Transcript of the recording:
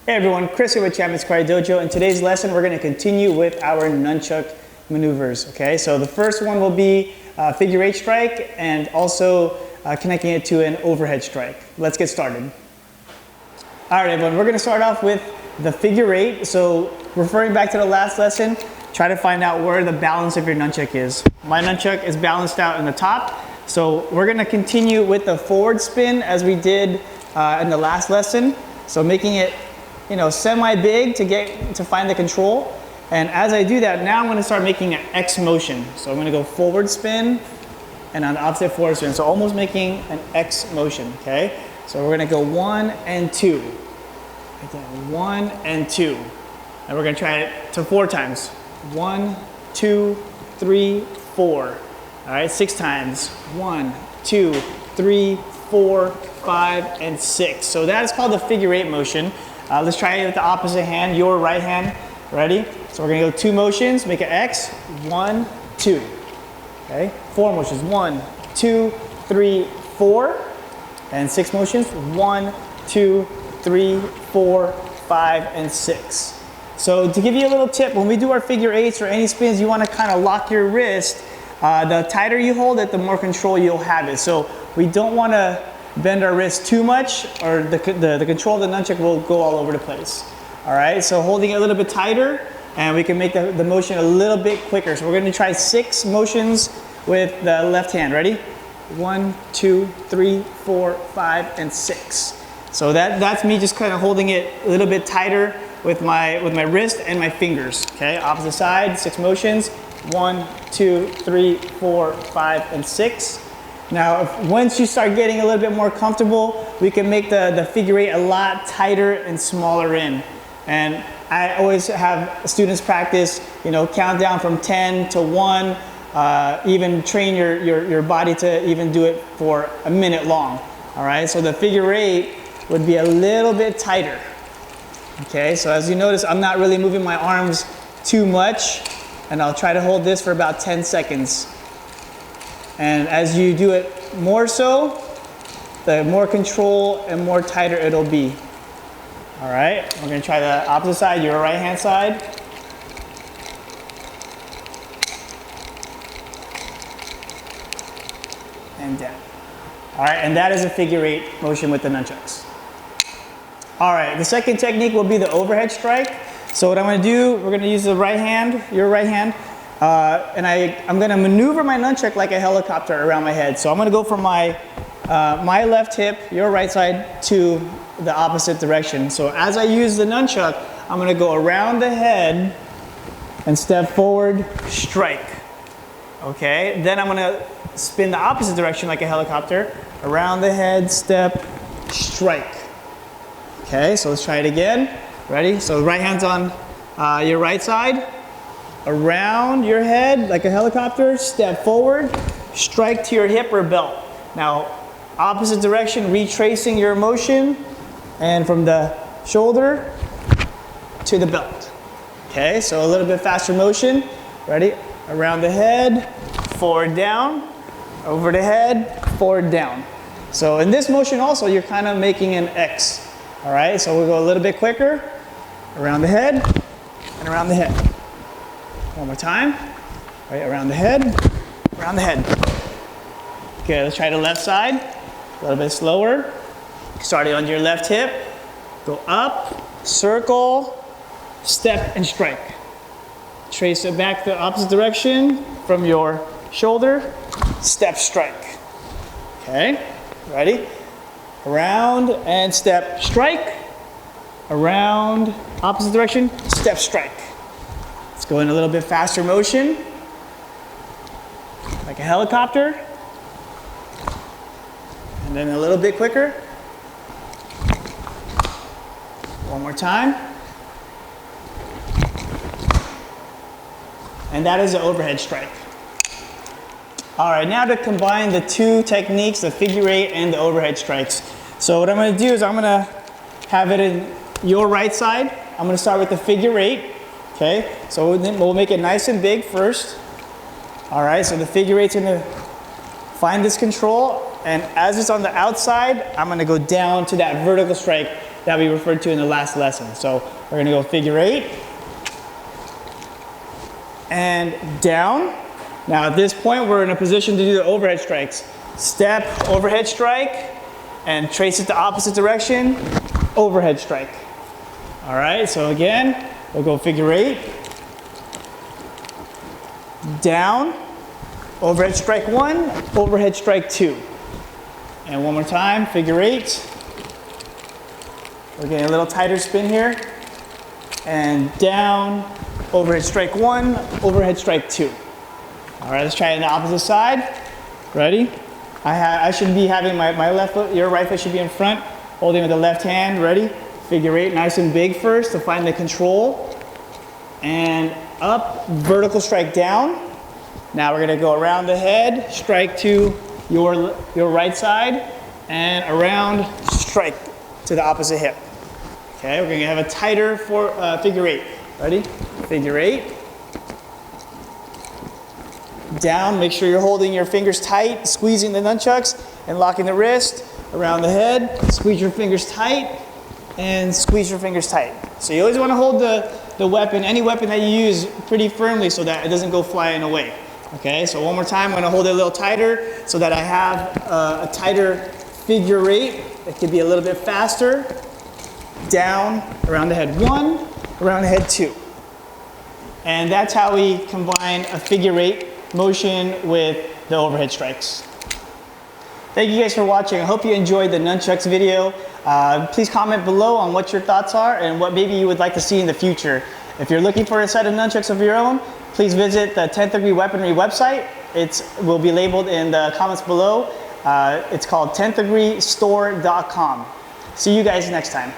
Hey everyone, Chris here with Champions Karate Dojo. In today's lesson, we're going to continue with our nunchuck maneuvers. Okay, so the first one will be figure eight strike and also connecting it to an overhead strike. Let's get started. All right, everyone, we're going to start off with the figure eight. So referring back to the last lesson, try to find out where the balance of your nunchuck is. My nunchuck is balanced out in the top. So we're going to continue with the forward spin as we did in the last lesson. So making it semi-big to find the control. And as I do that, now I'm going to start making an X motion. So I'm going to go forward spin and on the opposite forward spin. So almost making an X motion, okay? So we're going to go 1 and 2. Again, 1 and 2. And we're going to try it to 4 times. 1, 2, 3, 4. All right, 6 times. 1, 2, 3, 4, 5, and 6. So that is called the figure eight motion. Let's try it with the opposite hand, your right hand. Ready? So we're gonna go 2 motions, make an X, 1, 2. Okay, 4 motions, 1, 2, 3, 4. And 6 motions, 1, 2, 3, 4, 5, and 6. So to give you a little tip, when we do our figure eights or any spins, you wanna kind of lock your wrist. The tighter you hold it, the more control you'll have it. So we don't wanna bend our wrist too much or the control of the nunchuck will go all over the place. All right, so holding it a little bit tighter and we can make the motion a little bit quicker. So we're gonna try 6 motions with the left hand. Ready? 1, 2, 3, 4, 5, and 6. So that's me just kind of holding it a little bit tighter with my wrist and my fingers. Okay, opposite side, 6 motions. 1, 2, 3, 4, 5, and 6. Now, once you start getting a little bit more comfortable, we can make the figure eight a lot tighter and smaller in. And I always have students practice, count down from 10 to 1, even train your body to even do it for a minute long. All right, so the figure eight would be a little bit tighter. Okay, so as you notice, I'm not really moving my arms too much, and I'll try to hold this for about 10 seconds. And as you do it more so, the more control and more tighter it'll be. All right, we're gonna try the opposite side, your right hand side. And down. All right, and that is a figure eight motion with the nunchucks. All right, the second technique will be the overhead strike. So what I'm gonna do, we're gonna use the right hand, your right hand, and I'm gonna maneuver my nunchuck like a helicopter around my head. So I'm gonna go from my left hip, your right side, to the opposite direction. So as I use the nunchuck, I'm gonna go around the head and step forward, strike. Okay, then I'm gonna spin the opposite direction like a helicopter, around the head, step, strike. Okay, so let's try it again. Ready? So right hand's on your right side. Around your head like a helicopter, step forward, strike to your hip or belt. Now, opposite direction, retracing your motion, and from the shoulder to the belt. Okay, so a little bit faster motion. Ready? Around the head, forward down, over the head, forward down. So in this motion also, you're kind of making an X. All right, so we'll go a little bit quicker. Around the head, and around the head. One more time. Right, around the head, around the head. Okay, let's try the left side. A little bit slower. Starting on your left hip. Go up, circle, step, and strike. Trace it back the opposite direction from your shoulder. Step, strike. Okay, ready? Around and step, strike. Around, opposite direction, step, strike. Let's go in a little bit faster motion, like a helicopter. And then a little bit quicker. One more time. And that is an overhead strike. All right, now to combine the 2 techniques, the figure eight and the overhead strikes. So what I'm gonna do is I'm gonna have it in your right side. I'm gonna start with the figure eight. Okay, so we'll make it nice and big first. All right, so the figure eight's gonna find this control, and as it's on the outside, I'm gonna go down to that vertical strike that we referred to in the last lesson. So we're gonna go figure 8 and down. Now at this point, we're in a position to do the overhead strikes. Step, overhead strike, and trace it the opposite direction, overhead strike. All right, so again, we'll go figure 8, down, overhead strike 1, overhead strike 2. And one more time, figure 8. We're getting a little tighter spin here. And down, overhead strike 1, overhead strike 2. All right, let's try it on the opposite side. Ready? I should be having my left foot, your right foot should be in front, holding with the left hand. Ready? Figure 8, nice and big first to find the control. And up, vertical strike down. Now we're gonna go around the head, strike to your right side, and around, strike to the opposite hip. Okay, we're gonna have a tighter figure 8. Ready? Figure 8. Down, make sure you're holding your fingers tight, squeezing the nunchucks and locking the wrist. Around the head, squeeze your fingers tight and squeeze your fingers tight. So you always want to hold the weapon, any weapon that you use, pretty firmly so that it doesn't go flying away. Okay, so one more time, I'm going to hold it a little tighter so that I have a tighter figure 8. It could be a little bit faster. Down, around the head 1, around the head 2. And that's how we combine a figure 8 motion with the overhead strikes. Thank you guys for watching. I hope you enjoyed the nunchucks video. Please comment below on what your thoughts are and what maybe you would like to see in the future. If you're looking for a set of nunchucks of your own, please visit the 10th Degree Weaponry website. It will be labeled in the comments below. It's called 10thDegreeStore.com. See you guys next time.